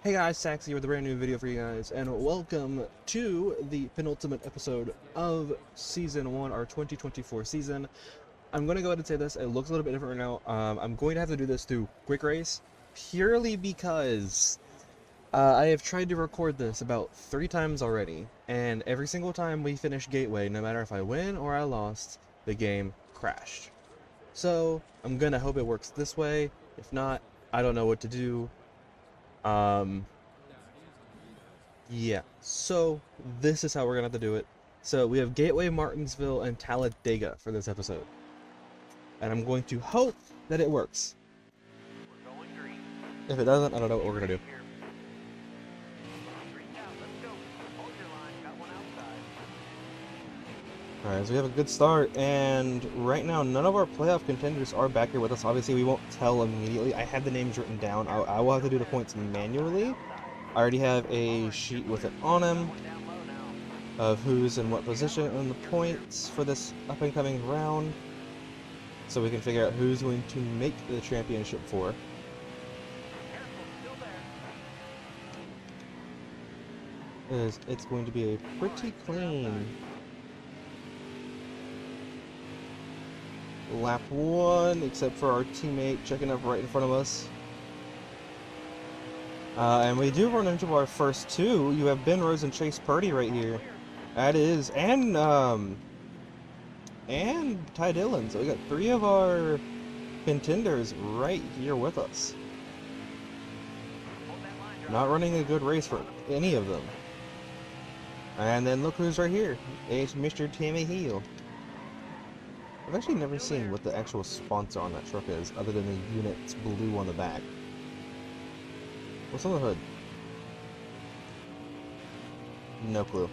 Hey guys, Sax here with a brand new video for you guys, and welcome to the penultimate episode of Season 1, our 2024 season. I'm going to go ahead and say this, it looks a little bit different right now. I'm going to have to do this through Quick Race, purely because I have tried to record this about 3 times already, and every single time we finish Gateway, no matter if I win or I lost, the game crashed. So, I'm going to hope it works this way. If not, I don't know what to do. Um... Yeah, so this is how we're gonna have to do it. So we have Gateway, Martinsville, and Talladega for this episode. And I'm going to hope that it works. If it doesn't, I don't know what we're gonna do. Alright, so we have a good start, and right now none of our playoff contenders are back here with us. Obviously we won't tell immediately. I have the names written down. I will have to do the points manually. I already have a sheet with it on them of who's in what position on the points for this up-and-coming round, so we can figure out who's going to make the championship for. It's going to be a pretty clean lap 1, except for our teammate checking up right in front of us. And we do run into our first two. You have Ben Rose and Chase Purdy right here. That is, and Ty Dillon. So we got 3 of our contenders right here with us. Not running a good race for any of them. And then look who's right here. It's Mr. Tammy Hill. I've actually never seen what the actual sponsor on that truck is, other than the unit's blue on the back. What's on the hood? No clue.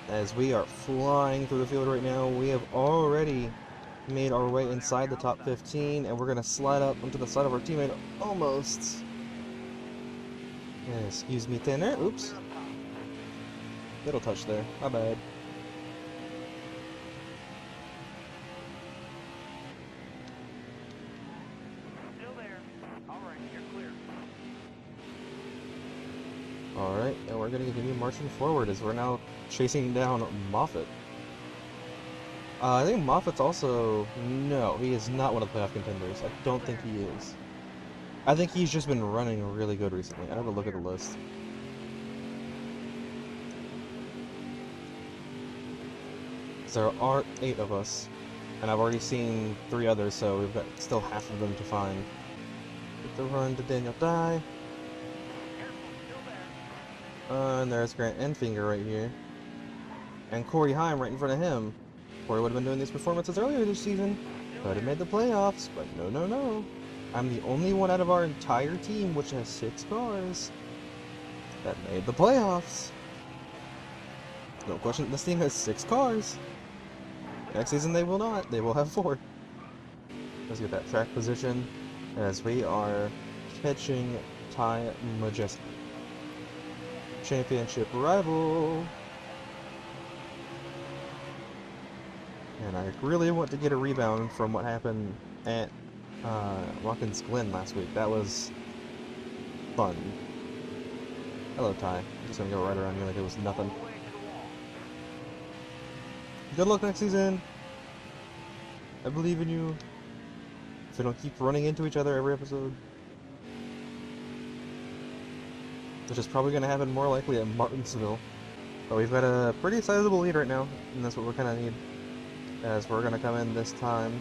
As we are flying through the field right now, we have already made our way inside the top 15, and we're going to slide up onto the side of our teammate almost. Yeah, excuse me, Tanner. Oops. Little touch there. My bad. Alright, and we're going to continue marching forward as we're now chasing down Moffitt. I think Moffitt's also... No, he is not one of the playoff contenders. I don't think he is. I think he's just been running really good recently. I have to look at the list. There are 8 of us, and I've already seen 3 others, so we've got still half of them to find. Get the run to Daniel Dye. And there's Grant Enfinger right here. And Corey Heim right in front of him. Corey would have been doing these performances earlier this season. Could have made the playoffs, but no. I'm the only one out of our entire team, which has 6 cars, that made the playoffs. No question, this team has 6 cars. Next season they will not. They will have 4. Let's get that track position as we are catching Ty Majeski. Championship rival. And I really want to get a rebound from what happened at Watkins Glen last week. That was fun. Hello, Ty. I'm just gonna go right around you like it was nothing. Good luck next season. I believe in you. If we don't keep running into each other every episode. Which is probably going to happen more likely at Martinsville. But we've got a pretty sizable lead right now, and that's what we kind of need. As we're going to come in this time.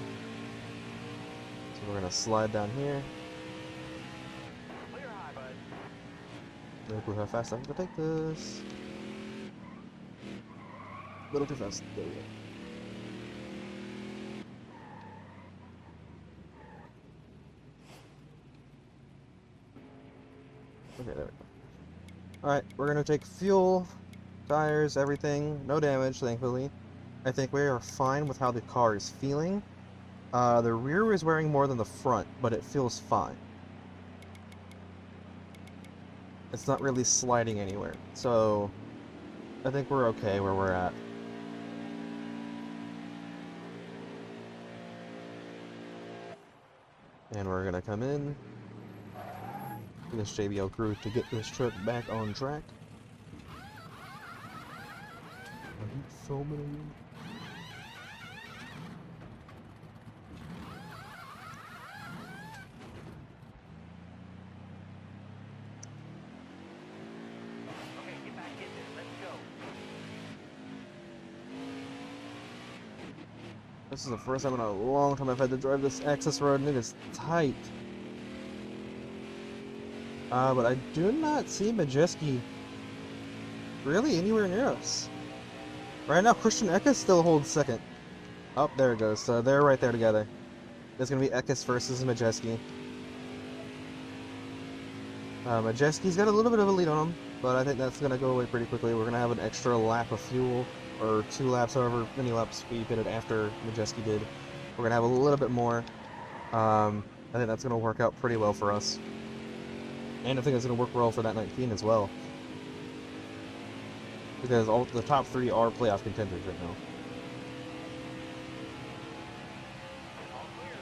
So we're going to slide down here. Look how fast I can take this. A little too fast. There we go. Okay, there we go. Alright, we're going to take fuel, tires, everything. No damage, thankfully. I think we are fine with how the car is feeling. The rear is wearing more than the front, but it feels fine. It's not really sliding anywhere. So, I think we're okay where we're at. And we're going to come in. this JBL crew to get this truck back on track. So many. This is the first time in a long time I've had to drive this access road, and it is tight. But I do not see Majeski really anywhere near us. Right now, Christian Eckes still holds second. Oh, there it goes. So they're right there together. It's going to be Eckes versus Majeski. Majeski's got a little bit of a lead on him, but I think that's going to go away pretty quickly. We're going to have an extra lap of fuel, or 2 laps, however many laps we pitted after Majeski did. We're going to have a little bit more. I think that's going to work out pretty well for us. And I think it's going to work well for that 19 as well. Because all the top 3 are playoff contenders right now.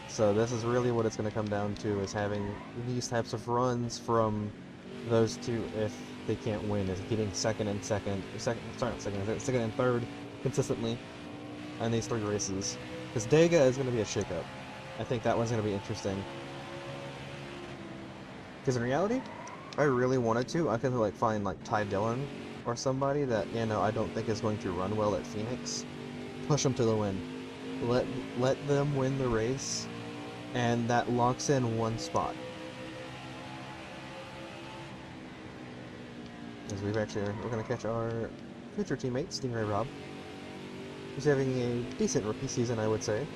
So this is really what it's going to come down to, is having these types of runs from those 2 if they can't win, is getting second and third consistently in these 3 races. Because Dega is going to be a shakeup. I think that one's going to be interesting. Because in reality, I really wanted to. I could find Ty Dillon or somebody that, you know, I don't think is going to run well at Phoenix. Push them to the win. Let them win the race, and that locks in 1 spot. As we're going to catch our future teammate, Stingray Rob. He's having a decent rookie season, I would say,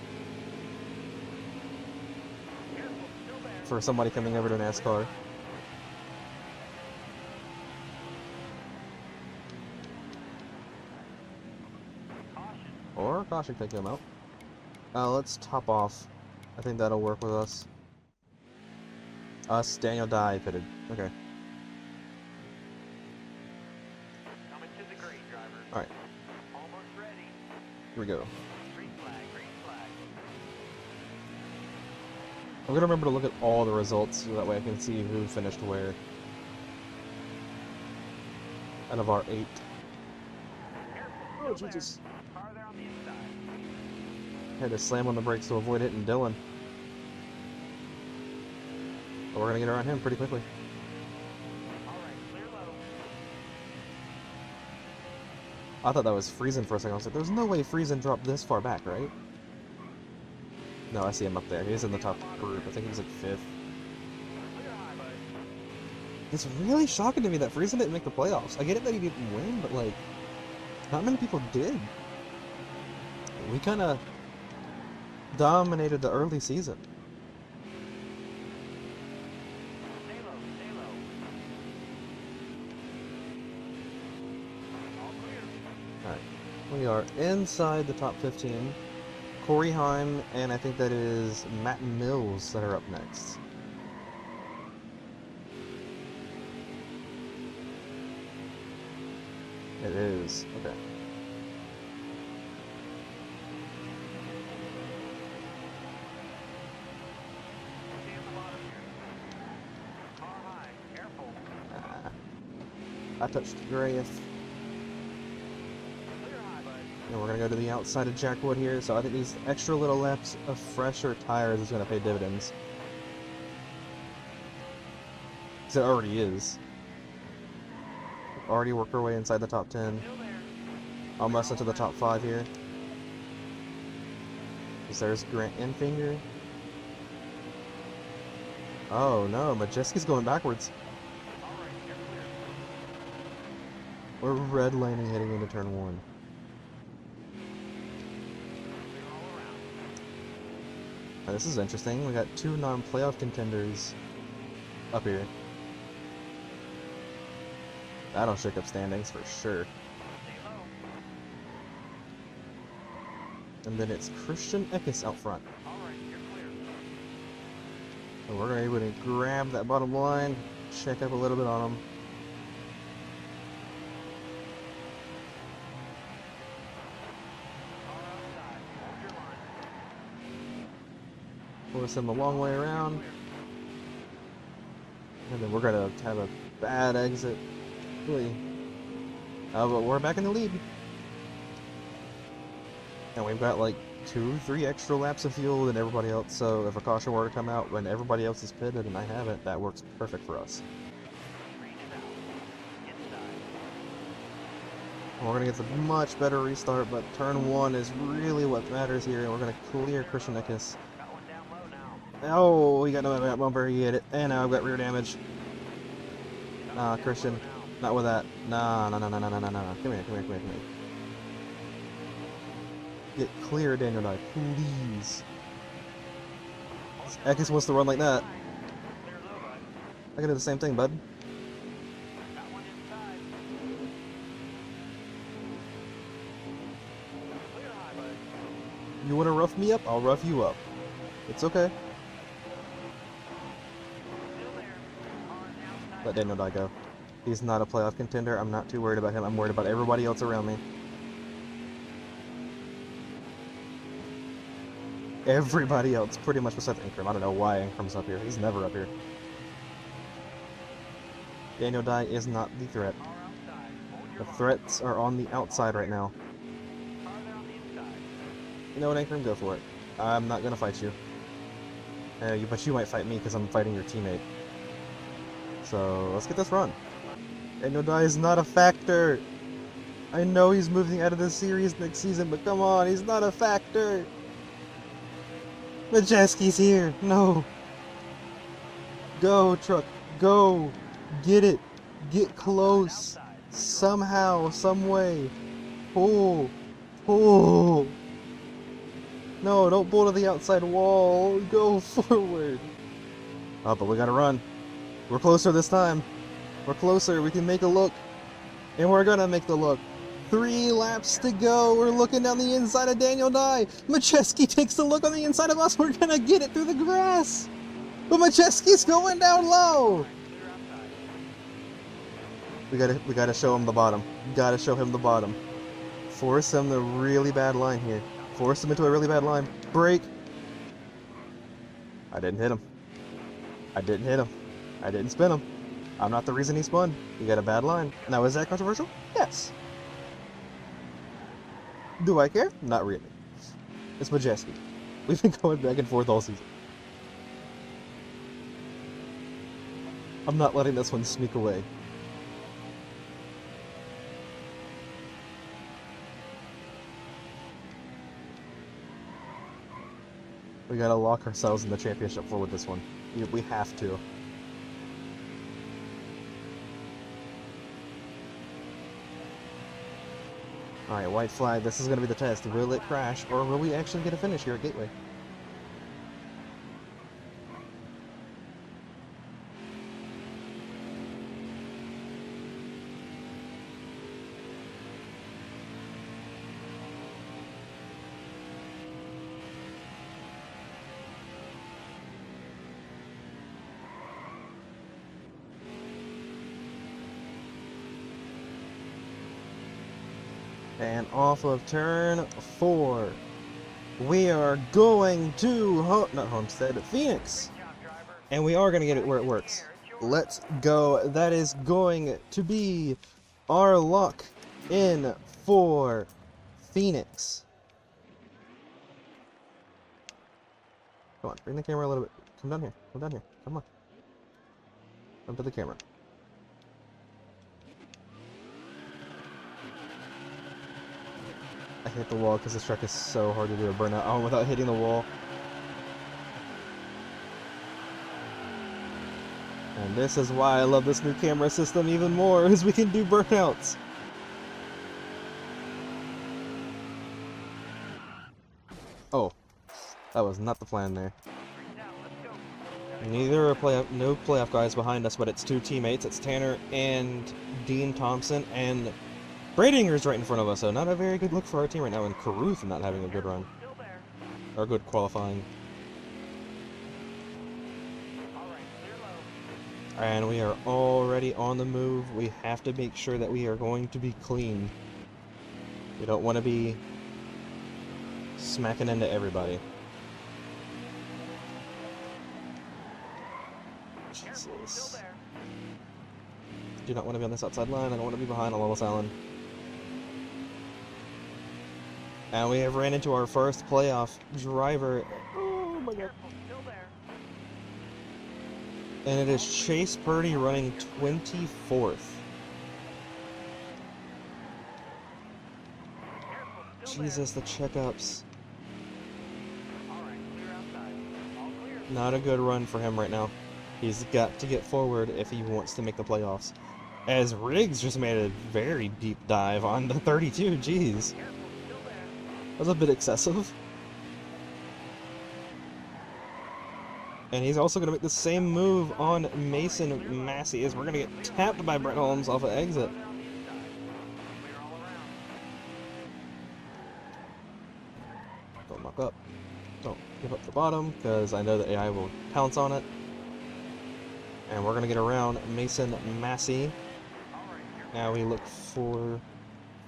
for somebody coming over to NASCAR. Or caution taking him out. Let's top off. I think that'll work with us. Daniel Dye pitted. Okay. Alright. Here we go. I'm gonna remember to look at all the results so that way I can see who finished where. Out of our 8. Oh, Jesus. Had to slam on the brakes to avoid hitting Dylan. But we're gonna get around him pretty quickly. I thought that was Friesen for a second. I was like, there's no way Friesen dropped this far back, right? No, I see him up there. He's in the top group. I think he's like 5th. It's really shocking to me that Friesen didn't make the playoffs. I get it that he didn't win, but like, not many people did. We kind of dominated the early season. Alright, we are inside the top 15. Corey Heim, and I think that is Matt Mills that are up next. It is. Okay. I touched Grayeth. And we're going to go to the outside of Jackwood here, so I think these extra little laps of fresher tires is going to pay dividends. Because it already is. Already worked our way inside the top 10. Almost into the top 5 here. There's Grant Enfinger. Oh no, Majeski's going backwards. We're redlining heading into turn 1. Now, this is interesting. We got 2 non-playoff contenders up here. That'll shake up standings for sure. And then it's Christian Eckes out front. And we're able to grab that bottom line, check up a little bit on them. Force them a long way around. And then we're gonna have a bad exit. Really. But we're back in the lead. And we've got like 2-3 extra laps of fuel than everybody else, so if a caution were to come out when everybody else is pitted and I have it, that works perfect for us. We're going to get a much better restart, but turn 1 is really what matters here, and we're going to clear Christian Eckes. Oh, he got no back bumper, he hit it, and now I've got rear damage. Nah, Christian, not with that. Nah. Come here. Get clear, Daniel Nye, please. Eckes wants to run like that. I can do the same thing, bud. You want to rough me up? I'll rough you up. It's okay. Let Daniel Nye go. He's not a playoff contender. I'm not too worried about him. I'm worried about everybody else around me. Everybody else, pretty much besides Ingram. I don't know why Ingram's up here. He's never up here. Daniel Nye is not the threat. The threats are on the outside right now. You know what, Ingram? Go for it. I'm not gonna fight you. But you might fight me because I'm fighting your teammate. So, let's get this run. Daniel Nye is not a factor. I know he's moving out of the series next season, but come on, he's not a factor. Majeski's here. No. Go, truck. Go. Get it. Get close. Somehow, some way. Pull. Pull. No, don't pull to the outside wall. Go forward. Oh, but we gotta run. We're closer this time. We're closer. We can make a look. And we're gonna make the look. 3 laps to go. We're looking down the inside of Daniel Nye. Majeski takes the look on the inside of us. We're gonna get it through the grass. But Majeski's going down low. We gotta show him the bottom. Gotta show him the bottom. Force him the really bad line here. Force him into a really bad line. Brake. I didn't hit him. I didn't spin him. I'm not the reason he spun. He got a bad line. Now, is that controversial? Yes. Do I care? Not really. It's Majeski. We've been going back and forth all season. I'm not letting this one sneak away. We gotta lock ourselves in the championship for with this one. We have to. Alright, white flag. This is gonna be the test. Will it crash, or will we actually get a finish here at Gateway? And off of turn 4, we are going to, not Homestead, Phoenix. And we are going to get it where it works. Let's go. That is going to be our lock in for Phoenix. Come on, bring the camera a little bit. Come down here. Come down here. Come on. Come to the camera. I hit the wall because this truck is so hard to do a burnout on without hitting the wall. And this is why I love this new camera system even more, is we can do burnouts. Oh, that was not the plan there. Neither are no playoff guys behind us, but it's 2 teammates. It's Tanner and Dean Thompson, and Bradinger's right in front of us, so not a very good look for our team right now, and Caruth not having a good run. Or good qualifying. And we are already on the move. We have to make sure that we are going to be clean. We don't want to be smacking into everybody. Jesus. Do not want to be on this outside line. I don't want to be behind on Ellis Allen. And we have ran into our first playoff driver. Oh my god. And it is Chase Purdy running 24th. Jesus, the checkups. Not a good run for him right now. He's got to get forward if he wants to make the playoffs. As Riggs just made a very deep dive on the 32, jeez. That was a bit excessive. And he's also going to make the same move on Mason Massey as we're going to get tapped by Brett Holmes off of exit. Don't muck up. Don't give up the bottom, because I know that AI will pounce on it. And we're going to get around Mason Massey. Now we look for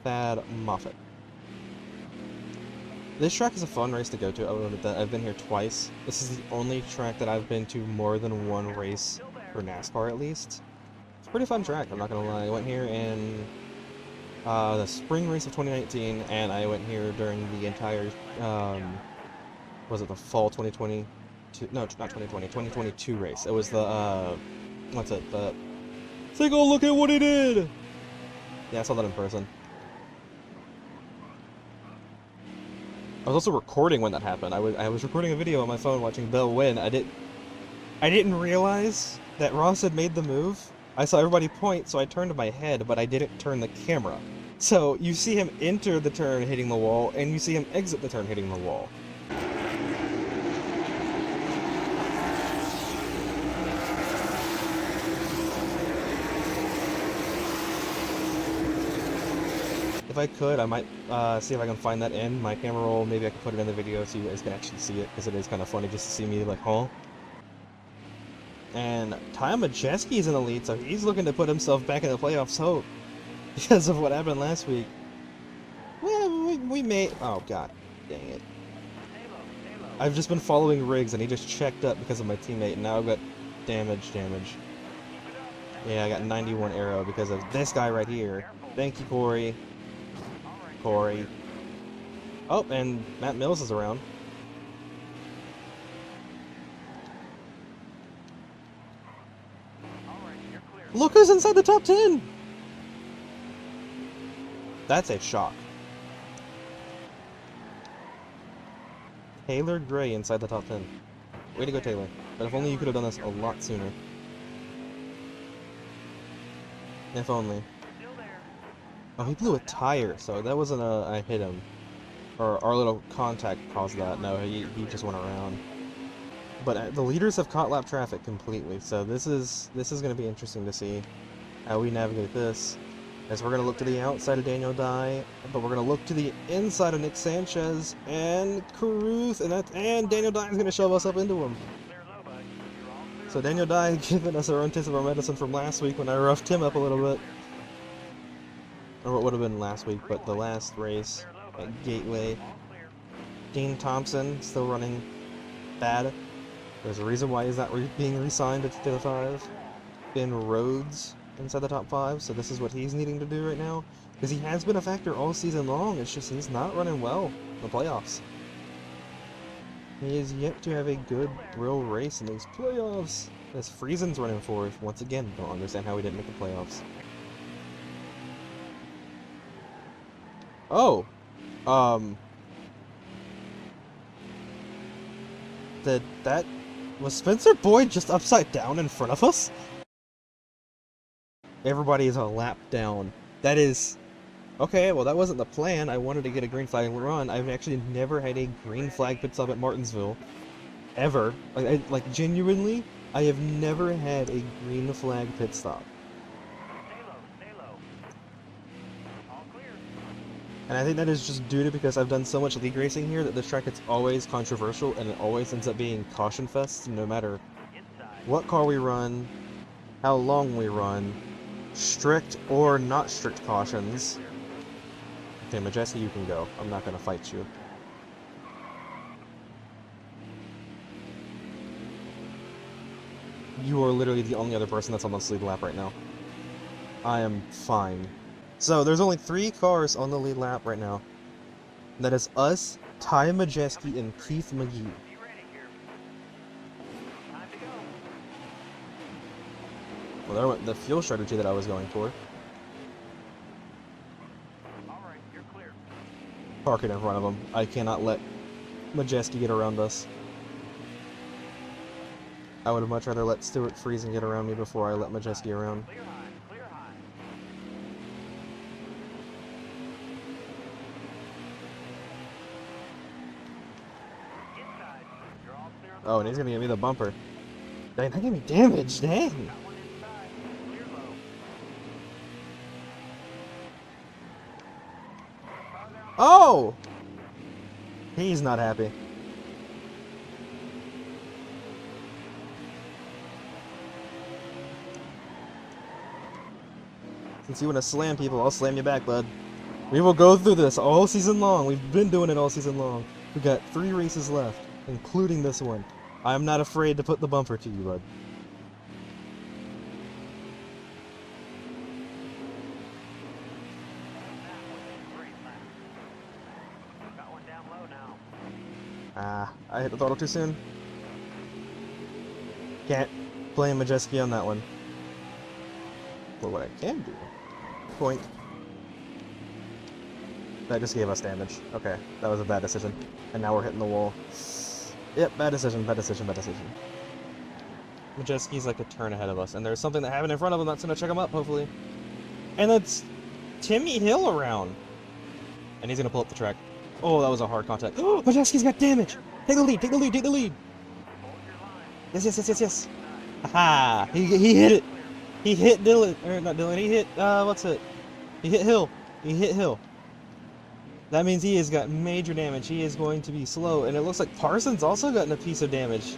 Thad Moffitt. This track is a fun race to go to. I will admit that. I've been here twice. This is the only track that I've been to more than one race for NASCAR, at least. It's a pretty fun track, I'm not going to lie. I went here in the spring race of 2019, and I went here during the entire, was it the fall 2020? No, not 2020, 2022 race. It was the, what's it? Take a look at what he did! Yeah, I saw that in person. I was also recording when that happened. I was recording a video on my phone watching Bell win. I didn't realize that Ross had made the move. I saw everybody point, so I turned my head, but I didn't turn the camera. So you see him enter the turn hitting the wall, and you see him exit the turn hitting the wall. If I could, I might see if I can find that in my camera roll. Maybe I can put it in the video so you guys can actually see it, because it is kind of funny just to see me like, huh? And Ty Majeski's in the lead, so he's looking to put himself back in the playoffs hope because of what happened last week. Well, we may... Oh, god. Dang it. I've just been following Riggs, and he just checked up because of my teammate, and now I've got damage. Yeah, I got 91 arrow because of this guy right here. Thank you, Corey. Oh, and Matt Mills is around. Look who's inside the top 10! That's a shock. Taylor Gray inside the top 10. Way to go, Taylor. But if only you could have done this a lot sooner. If only. Oh, he blew a tire, so that wasn't I hit him. Or our little contact caused that. No, he just went around. But the leaders have caught lap traffic completely, so this is going to be interesting to see how we navigate this. As we're going to look to the outside of Daniel Dye, but we're going to look to the inside of Nick Sanchez and Caruth, and Daniel Dye is going to shove us up into him. So Daniel Dye giving us our own taste of our medicine from last week when I roughed him up a little bit. Or what would have been last week, but the last race at Gateway. Dean Thompson still running bad. There's a reason why he's not being re-signed at the 5. Ben Rhodes inside the top 5, so this is what he's needing to do right now. Because he has been a factor all season long, it's just he's not running well in the playoffs. He is yet to have a good, real race in these playoffs. As Friesen's running 4th, once again, don't understand how he didn't make the playoffs. Oh! Was Spencer Boyd just upside down in front of us? Everybody is a lap down. That is... Okay, well that wasn't the plan. I wanted to get a green flag run. I've actually never had a green flag pit stop at Martinsville. Ever. Like genuinely, I have never had a green flag pit stop. And I think that is just due to because I've done so much league racing here that this track is always controversial and it always ends up being caution fest no matter what car we run, how long we run, strict or not strict cautions. Okay, Majeski, you can go. I'm not going to fight you. You are literally the only other person that's on this lead lap right now. I am fine. So, there's only 3 cars on the lead lap right now. That is us, Ty Majeski, and Keith McGee. Well, there went the fuel strategy that I was going for. Park it in front of him. I cannot let Majeski get around us. I would have much rather let Stuart Friesen get around me before I let Majeski around. Oh, and he's gonna give me the bumper. Dang, that gave me damage, dang! Oh! He's not happy. Since you want to slam people, I'll slam you back, bud. We will go through this all season long. We've been doing it all season long. We've got 3 races left, including this one. I'm not afraid to put the bumper to you, bud. I hit the throttle too soon. Can't blame Majeski on that one. But what I can do... Point. That just gave us damage. Okay, that was a bad decision. And now we're hitting the wall. Yep, bad decision, bad decision, bad decision. Majeski's like a turn ahead of us, and there's something that happened in front of him that's gonna check him up, hopefully. And that's Timmy Hill around. And he's gonna pull up the track. Oh, that was a hard contact. Oh, Majeski's got damage! Take the lead, take the lead, take the lead! Yes, yes, yes, yes, yes! Aha! He hit it! He hit Dylan, or not Dylan, he hit, what's it? He hit Hill. He hit Hill. That means he has got major damage. He is going to be slow, and it looks like Parsons also gotten a piece of damage.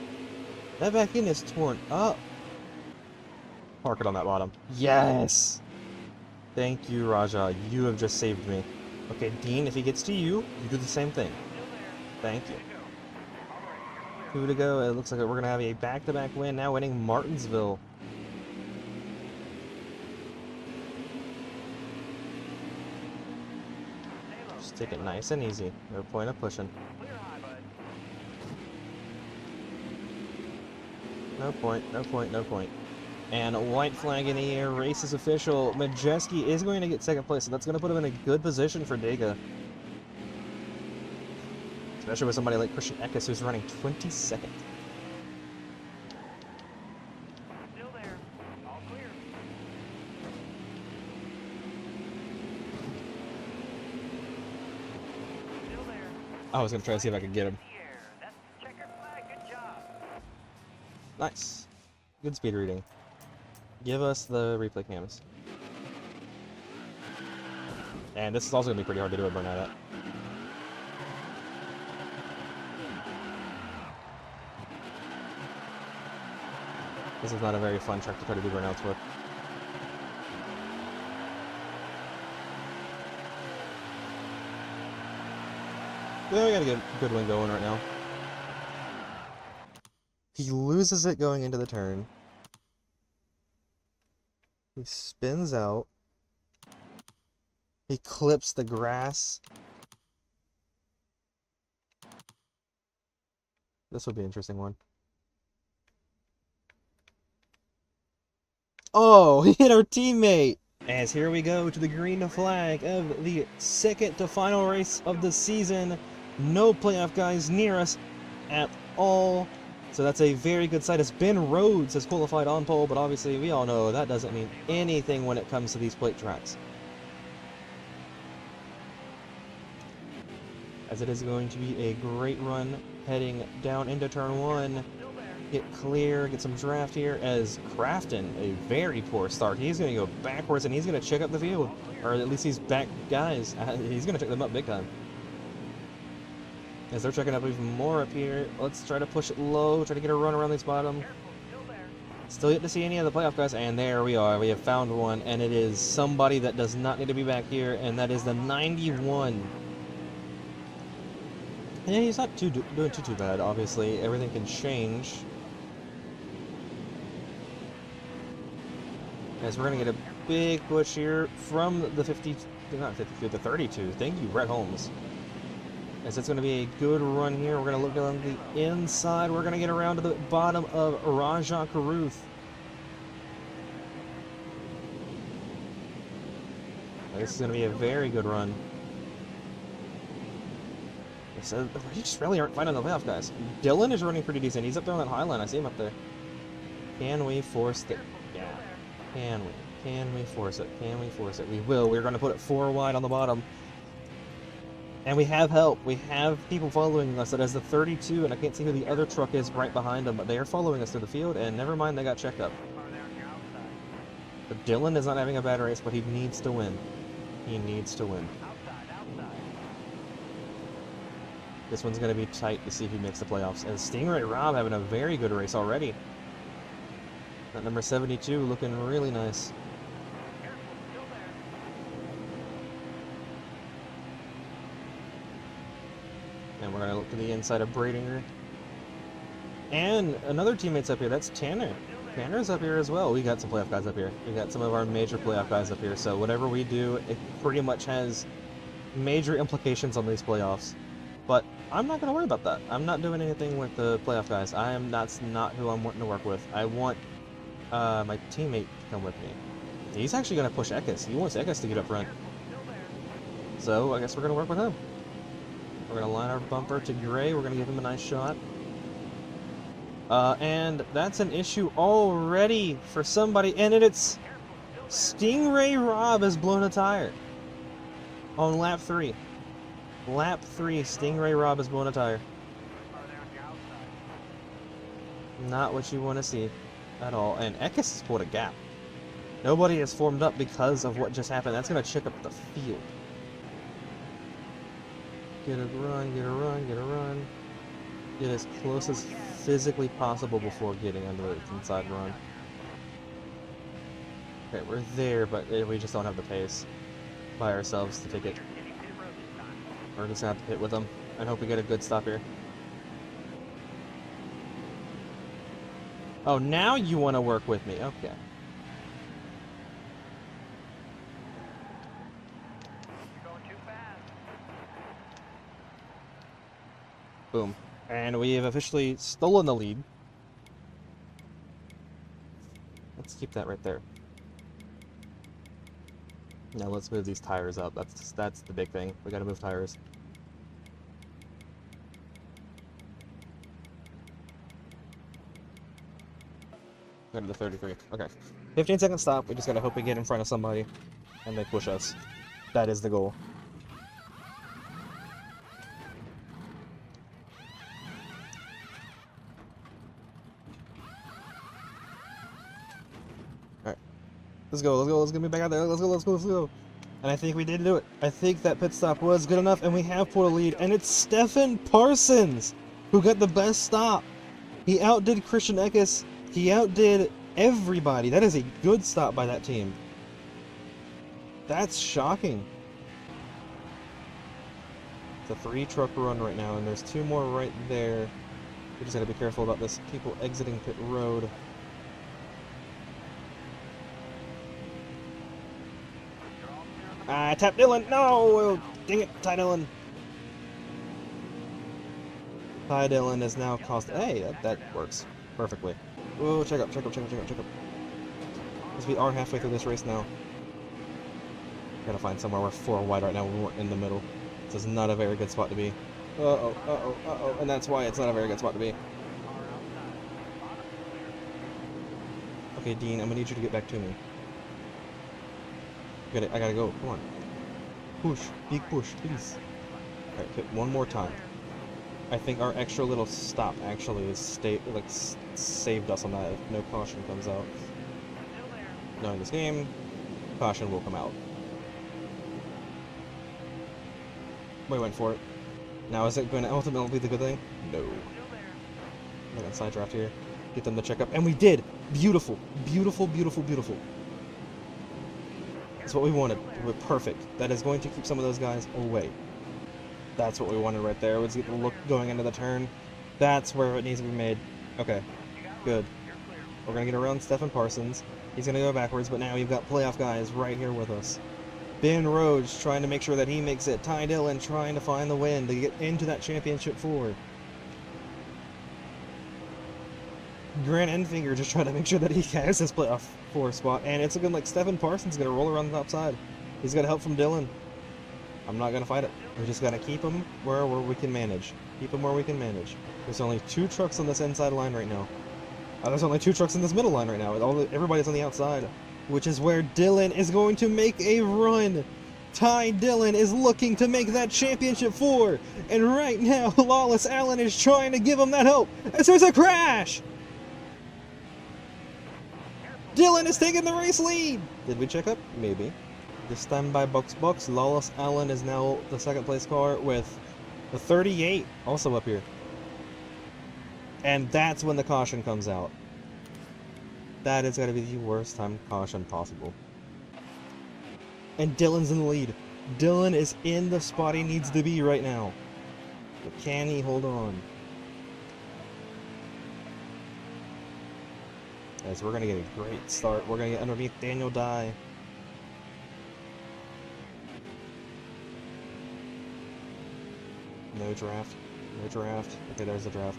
That back end is torn up. Park it on that bottom. Yes! Thank you, Raja. You have just saved me. Okay, Dean, if he gets to you, you do the same thing. Thank you. 2 to go. It looks like we're going to have a back-to-back win, now winning Martinsville. Just take it nice and easy. No point of pushing. No point, no point, no point. And a white flag in the air, race is official. Majeski is going to get 2nd place, so that's going to put him in a good position for Dega. Especially with somebody like Christian Eckes, who's running 22nd. Still there. All clear. Still there. I was going to try to see if I could get him. Nice. Good speed reading. Give us the replay cams. And this is also going to be pretty hard to do a burnout at. This is not a very fun track to try to do burnouts with. Yeah, we got a good one going right now. He loses it going into the turn. He spins out. He clips the grass. This would be an interesting one. Oh, he hit our teammate! As here we go to the green flag of the 2nd to final race of the season. No playoff guys near us at all. So that's a very good sight as Ben Rhodes has qualified on pole, but obviously we all know that doesn't mean anything when it comes to these plate tracks. As it is going to be a great run heading down into turn 1. Get clear, get some draft here as Crafton, a very poor start. He's going to go backwards and he's going to check up the field. Or at least these back guys, he's going to check them up big time. As they're checking up even more up here, let's try to push it low, try to get a run around this bottom. Still yet to see any of the playoff guys, and there we are. We have found one, and it is somebody that does not need to be back here, and that is the 91. And yeah, he's not doing too bad, obviously. Everything can change. As we're going to get a big push here from the 50, not 52, the 32. Thank you, Brett Holmes. As it's going to be a good run here. We're going to look on the inside. We're going to get around to the bottom of Raja Karuth. This is going to be a very good run. So we just really aren't finding the playoff, guys. Dylan is running pretty decent. He's up there on that high line. I see him up there. Can we force it? Yeah. Can we? Can we force it? Can we force it? We will. We're going to put it 4 wide on the bottom. And we have help. We have people following us. That is the 32, and I can't see who the other truck is right behind them, but they are following us through the field, and never mind, they got checked up. But Dylan is not having a bad race, but he needs to win. He needs to win. This one's going to be tight to see who makes the playoffs. And Stingray Rob having a very good race already. That number 72 looking really nice. And we're going to look to the inside of Bradinger. And another teammate's up here. That's Tanner. Tanner's up here as well. We got some playoff guys up here. We got some of our major playoff guys up here. So whatever we do, it pretty much has major implications on these playoffs. But I'm not going to worry about that. I'm not doing anything with the playoff guys. That's not who I'm wanting to work with. I want my teammate to come with me. He's actually going to push Eckes. He wants Eckes to get up front. So I guess we're going to work with him. We're going to line our bumper to Gray. We're going to give him a nice shot. And that's an issue already for somebody. And it's Stingray Rob has blown a tire on lap 3. Lap 3, Stingray Rob has blown a tire. Not what you want to see at all. And Eckes has pulled a gap. Nobody has formed up because of what just happened. That's going to check up the field. Get a run, get a run, get a run. Get as close as physically possible before getting under the inside run. Okay, we're there, but we just don't have the pace by ourselves to take it. We're just gonna have to pit with them and hope we get a good stop here. Oh, now you want to work with me. Okay. Boom. And we have officially stolen the lead. Let's keep that right there. Now let's move these tires up. That's the big thing. We gotta move tires. Go to the 33. Okay. 15-second stop. We just gotta hope we get in front of somebody and they push us. That is the goal. Let's go, let's get me back out there, let's go. And I think we did do it. I think that pit stop was good enough, and we have pulled a lead, and it's Stephen Parsons who got the best stop. He outdid Christian Eckes, he outdid everybody. That is a good stop by that team. That's shocking. It's a 3-truck run right now, and there's 2 more right there. We just gotta be careful about this people exiting pit road. Tap Dylan! No! Dang it, Ty Dylan! Ty Dylan is now cost. Hey, that works perfectly. Oh, check up. Because we are halfway through this race now. Gotta find somewhere. We're 4 wide right now. We're in the middle. This is not a very good spot to be. Uh-oh. And that's why it's not a very good spot to be. Okay, Dean, I'm gonna need you to get back to me. I gotta go. Come on. Push. Big push, please. Alright, hit one more time. I think our extra little stop actually is saved us on that if no caution comes out. Now in this game, caution will come out. We went for it. Now is it going to ultimately be the good thing? No. I'm gonna side draft here. Get them to check up. And we did! Beautiful. Beautiful. That's what we wanted. We're perfect. That is going to keep some of those guys away. That's what we wanted right there. Let's get the look going into the turn. That's where it needs to be made. Okay. Good. We're going to get around Stephen Parsons. He's going to go backwards, but now you've got playoff guys right here with us. Ben Rhodes trying to make sure that he makes it. Ty Dillon trying to find the win to get into that championship 4. Grant Enfinger just trying to make sure that he has his playoff 4 spot. And it's looking like Stephen Parsons going to roll around the top side. He's got help from Dillon. I'm not going to fight it. We just got to keep him where we can manage. Keep him where we can manage. There's only 2 trucks on this inside line right now. There's only 2 trucks in this middle line right now. Everybody's on the outside, which is where Dillon is going to make a run. Ty Dillon is looking to make that championship 4. And right now, Lawless Allen is trying to give him that hope. As there's a crash! Dillon is taking the race lead! Did we check up? Maybe. This time by box. Lawless Allen is now the 2nd place car with the 38 also up here. And that's when the caution comes out. That is going to be the worst time caution possible. And Dillon's in the lead. Dillon is in the spot he needs to be right now. But can he hold on? As we're going to get a great start. We're going to get underneath Daniel Dye. No draft. No draft. Okay, there's the draft.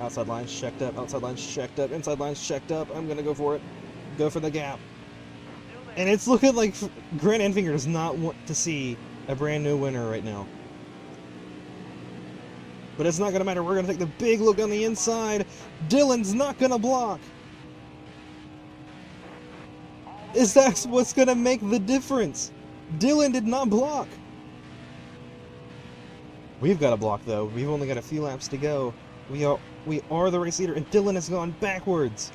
Outside lines checked up, outside lines checked up, inside lines checked up. I'm gonna go for it. Go for the gap. And it's looking like Grant Enfinger does not want to see a brand new winner right now. But it's not gonna matter. We're gonna take the big look on the inside. Dillon's not gonna block. Is that what's gonna make the difference? Dillon did not block. We've got to block though. We've only got a few laps to go. We are the race leader, and Dillon has gone backwards.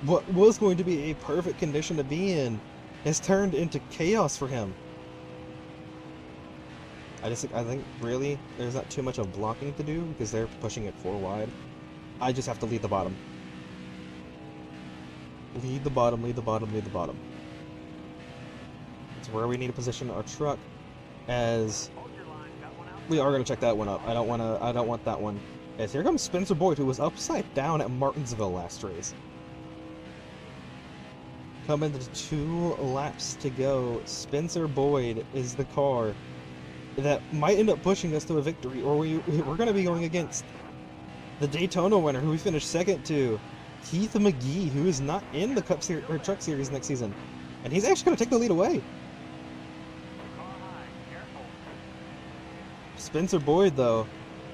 What was going to be a perfect condition to be in has turned into chaos for him. I think really there's not too much of blocking to do because they're pushing it 4 wide. I just have to lead the bottom. Lead the bottom, lead the bottom, lead the bottom. It's where we need to position our truck, as we are going to check that one up. I don't want that one. As here comes Spencer Boyd, who was upside down at Martinsville last race. Coming to 2 laps to go. Spencer Boyd is the car that might end up pushing us to a victory, or we're going to be going against the Daytona winner, who we finished 2nd to, Keith McGee, who is not in the Truck Series next season, and he's actually going to take the lead away. Spencer Boyd, though,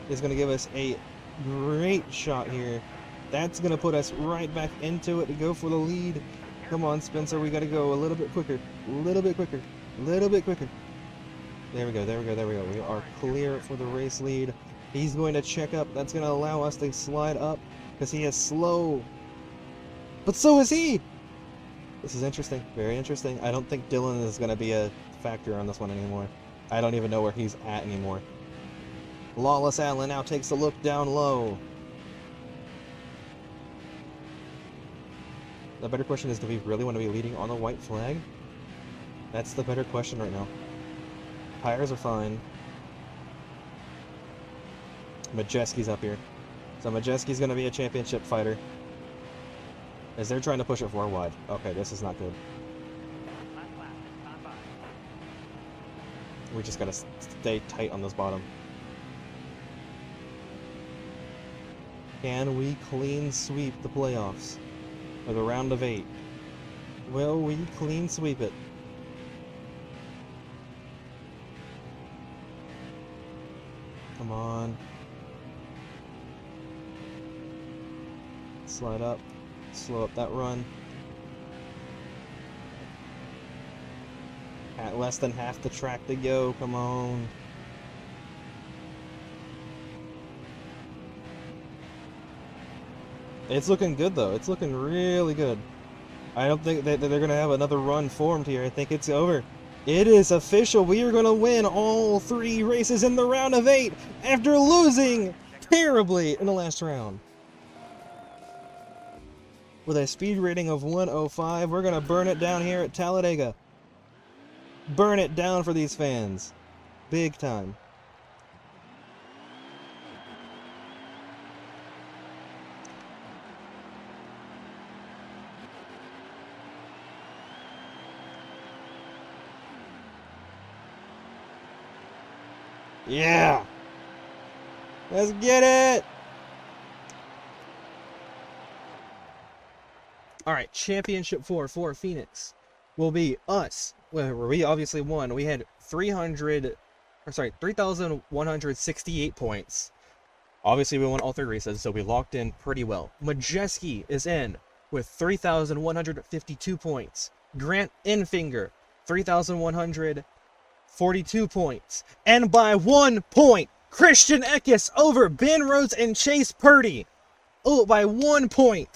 is going to give us a great shot here. That's going to put us right back into it to go for the lead. Come on, Spencer, we got to go a little bit quicker. A little bit quicker. A little bit quicker. There we go, there we go, there we go. We are clear for the race lead. He's going to check up. That's going to allow us to slide up because he is slow. But so is he! This is interesting. Very interesting. I don't think Dillon is going to be a factor on this one anymore. I don't even know where he's at anymore. Lawless Allen now takes a look down low. The better question is, do we really want to be leading on the white flag? That's the better question right now. Tires are fine. Majeski's up here. So Majeski's going to be a championship fighter. As they're trying to push it 4 wide. Okay, this is not good. We just got to stay tight on this bottom. Can we clean sweep the playoffs? Or the round of 8? Will we clean sweep it? Come on. Slide up. Slow up that run. At less than half the track to go. Come on. It's looking good, though. It's looking really good. I don't think that they're going to have another run formed here. I think it's over. It is official. We are going to win all 3 races in the round of 8 after losing terribly in the last round. With a speed rating of 105, we're going to burn it down here at Talladega. Burn it down for these fans. Big time. Yeah! Let's get it! Alright, Championship 4 for Phoenix will be us. Where we obviously won. We had 3,168 points. Obviously, we won all 3 races, so we locked in pretty well. Majeski is in with 3,152 points. Grant Infinger, 3,142 points. And by 1 point, Christian Eckes over Ben Rhodes and Chase Purdy. Oh, by 1 point.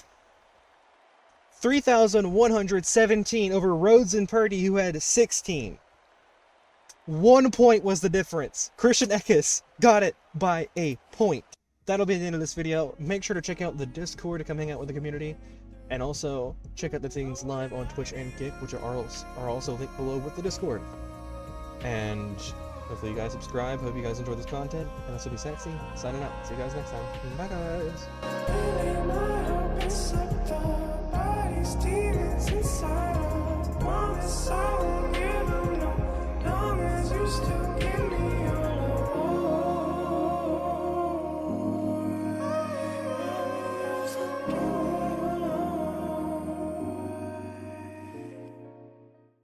3,117 over Rhodes and Purdy, who had 16. 1 point was the difference. Christian Eckes got it by a point. That'll be the end of this video. Make sure to check out the Discord to come hang out with the community. And also, check out the things live on Twitch and Kick, which are also linked below with the Discord. And hopefully you guys subscribe. Hope you guys enjoy this content. And this will be Sexy, signing out. See you guys next time. Bye, guys.